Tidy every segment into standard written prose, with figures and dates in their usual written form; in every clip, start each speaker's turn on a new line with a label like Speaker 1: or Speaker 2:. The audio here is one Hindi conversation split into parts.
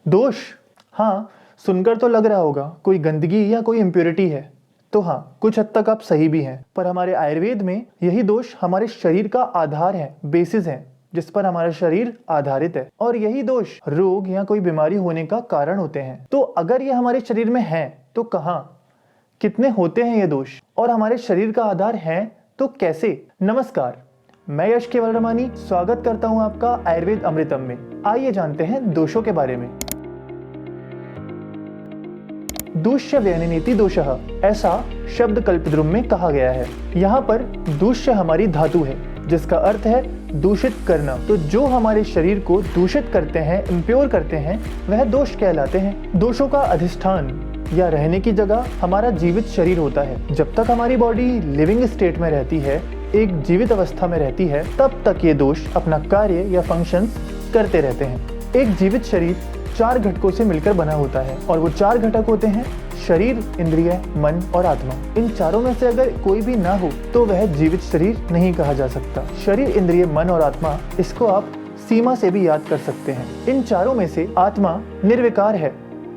Speaker 1: दोष? हाँ, सुनकर तो लग रहा होगा कोई गंदगी या कोई इम्प्योरिटी है। तो हाँ, कुछ हद तक आप सही भी हैं, पर हमारे आयुर्वेद में यही दोष हमारे शरीर का आधार है, बेसिस है, जिस पर हमारा शरीर आधारित है, और यही दोष रोग या कोई बीमारी होने का कारण होते हैं। तो अगर ये हमारे शरीर में है तो कहाँ, कितने होते हैं ये दोष, और हमारे शरीर का आधार है तो कैसे? नमस्कार, मैं यश केवलरमानी स्वागत करता हूँ आपका आयुर्वेद अमृतम में। आइए जानते हैं दोषों के बारे में। दूष्य व्यनिनीति दोषः, ऐसा शब्द कल्पद्रुम में कहा गया है। यहाँ पर दूष्य हमारी धातु है, जिसका अर्थ है दूषित करना। तो जो हमारे शरीर को दूषित करते हैं, इम्प्योर करते हैं, वह दोष कहलाते हैं। दोषों का अधिष्ठान या रहने की जगह हमारा जीवित शरीर होता है। जब तक हमारी बॉडी लिविंग स्टेट में रहती है, एक जीवित अवस्था में रहती है, तब तक ये दोष अपना कार्य या फंक्शंस करते रहते हैं। एक जीवित शरीर 4 घटकों से मिलकर बना होता है, और वो 4 घटक होते हैं शरीर, इंद्रिय, मन और आत्मा। इन चारों में से अगर कोई भी ना हो तो वह जीवित शरीर नहीं कहा जा सकता। शरीर, इंद्रिय, मन और आत्मा, इसको आप सीमा से भी याद कर सकते हैं। इन चारों में से आत्मा निर्विकार है,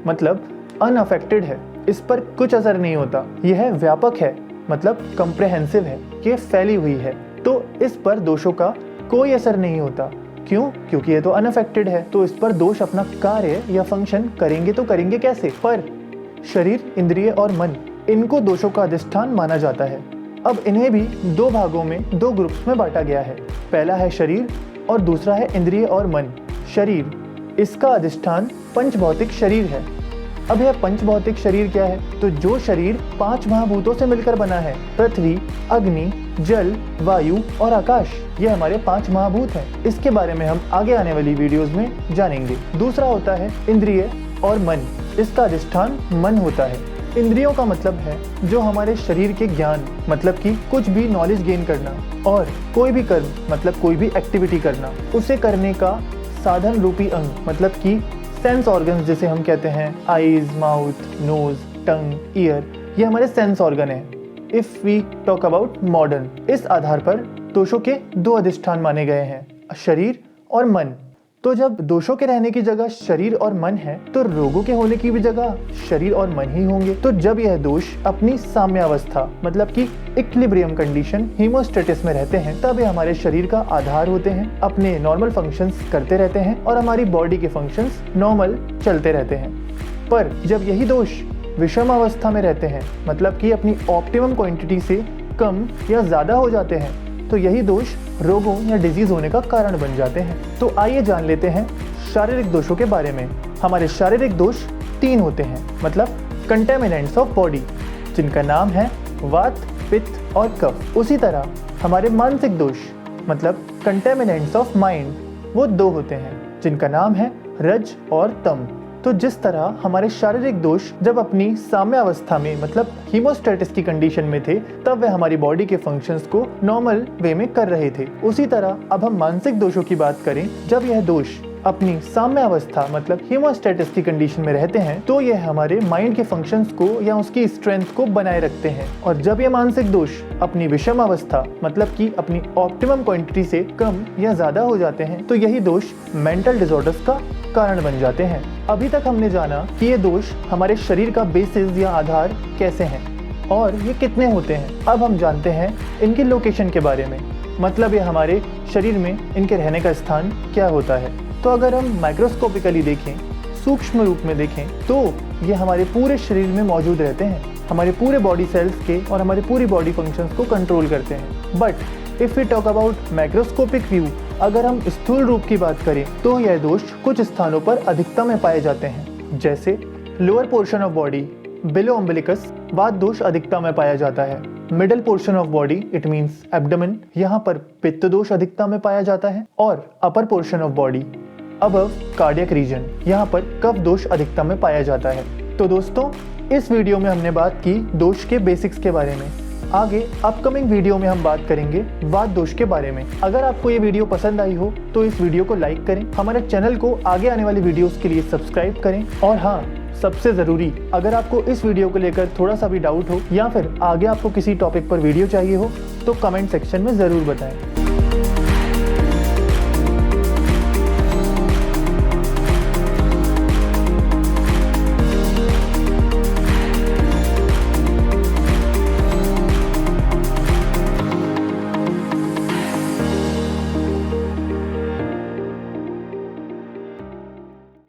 Speaker 1: मतलब अनअफेक्टेड है, इस पर कुछ असर नहीं होता। यह व्यापक है, मतलब कंप्रेहेंसिव है, ये फैली हुई है, तो इस पर दोषों का कोई असर नहीं होता। क्यों? क्योंकि ये तो अनअफेक्टेड है, तो इस पर दोष अपना कार्य या फंक्शन करेंगे तो करेंगे कैसे? पर शरीर, इंद्रिय और मन, इनको दोषों का अधिष्ठान माना जाता है। अब इन्हें भी 2 भागों में, 2 ग्रुप्स में बांटा गया है। पहला है शरीर और दूसरा है इंद्रिय और मन। शरीर, इसका अधिष्ठान पंचभौतिक शरीर है। अब यह पंचभौतिक शरीर क्या है? तो जो शरीर 5 महाभूतों से मिलकर बना है, पृथ्वी, अग्नि, जल, वायु और आकाश, ये हमारे 5 महाभूत हैं। इसके बारे में हम आगे आने वाली वीडियोस में जानेंगे। दूसरा होता है इंद्रिय और मन, इसका अधिष्ठान मन होता है। इंद्रियों का मतलब है जो हमारे शरीर के ज्ञान, मतलब कि कुछ भी नॉलेज गेन करना, और कोई भी कर्म, मतलब कोई भी एक्टिविटी करना, उसे करने का साधन रूपी अंग, मतलब कि सेंस ऑर्गन्स जिसे हम कहते हैं, eyes, mouth, nose, tongue, ear, ये हमारे सेंस ऑर्गन है। If we talk about modern, इस आधार पर दोषों के 2 अधिष्ठान माने गए हैं, शरीर और मन। तो जब दोषों के रहने की जगह शरीर और मन है, तो रोगों के होने की भी जगह शरीर और मन ही होंगे। तो जब यह दोष अपनी साम्यावस्था, मतलब कि इक्विलिब्रियम कंडीशन, हीमोस्टेटिस में रहते हैं, तब ये हमारे शरीर का आधार होते हैं, अपने नॉर्मल फंक्शंस करते रहते हैं, और हमारी बॉडी के फंक्शंस नॉर्मल चलते रहते हैं। पर जब यही दोष विषम अवस्था में रहते हैं, मतलब कि अपनी ऑप्टिमम क्वांटिटी से कम या ज्यादा हो जाते हैं, तो यही दोष रोगों या डिजीज होने का कारण बन जाते हैं। तो आइए जान लेते हैं शारीरिक दोषों के बारे में। हमारे शारीरिक दोष 3 होते हैं, मतलब कंटेमिनेंट्स ऑफ बॉडी, जिनका नाम है वात, पित्त और कफ। उसी तरह हमारे मानसिक दोष, मतलब कंटेमिनेंट्स ऑफ माइंड, वो 2 होते हैं, जिनका नाम है रज और तम। तो जिस तरह हमारे शारीरिक दोष जब अपनी साम्यावस्था में, मतलब हीमोस्टेटिस की कंडीशन में थे, तब वे हमारी बॉडी के फंक्शंस को नॉर्मल वे में कर रहे थे, उसी तरह अब हम मानसिक दोषों की बात करें, जब यह दोष अपनी साम्यावस्था, मतलब हीमोस्टेटिस की कंडीशन में रहते हैं, तो यह हमारे माइंड के फंक्शंस को या उसकी स्ट्रेंथ को बनाए रखते हैं। और जब यह मानसिक दोष अपनी विषम अवस्था, मतलब कि अपनी ऑप्टिमम क्वांटिटी से कम या ज्यादा हो जाते हैं, तो यही दोष मेंटल डिसऑर्डर्स का कारण बन जाते हैं। अभी तक हमने जाना कि ये दोष हमारे शरीर का बेसिस या आधार कैसे हैं और ये कितने होते हैं। अब हम जानते हैं इनकी लोकेशन के बारे में, मतलब ये हमारे शरीर में इनके रहने का स्थान क्या होता है। तो अगर हम माइक्रोस्कोपिकली देखें, सूक्ष्म रूप में देखें, तो ये हमारे पूरे शरीर में मौजूद रहते हैं, हमारे पूरे बॉडी सेल्स के और हमारे पूरी बॉडी फंक्शंस को कंट्रोल करते हैं। But if we talk about microscopic view, अगर हम स्थूल रूप की बात करें, तो यह दोष कुछ स्थानों पर अधिकता में पाए जाते हैं, जैसे lower portion of body, below umbilicus, वात दोष अधिकता में पाया जाता है। Middle portion of body, it means abdomen, यहाँ पर पित्त दोष अधिकता में पाया जाता है। और upper portion of body, above cardiac region, यहाँ पर कफ दोष अधिकता में पाया जाता है। तो दोस्तों, इस वीडियो में हमने बात की दोष के बेसिक्स के बारे में। आगे अपकमिंग वीडियो में हम बात करेंगे वात दोष के बारे में। अगर आपको ये वीडियो पसंद आई हो तो इस वीडियो को लाइक करें, हमारे चैनल को आगे आने वाली वीडियोस के लिए सब्सक्राइब करें, और हाँ, सबसे ज़रूरी, अगर आपको इस वीडियो को लेकर थोड़ा सा भी डाउट हो या फिर आगे आपको किसी टॉपिक पर वीडियो चाहिए हो तो कमेंट सेक्शन में ज़रूर बताएं।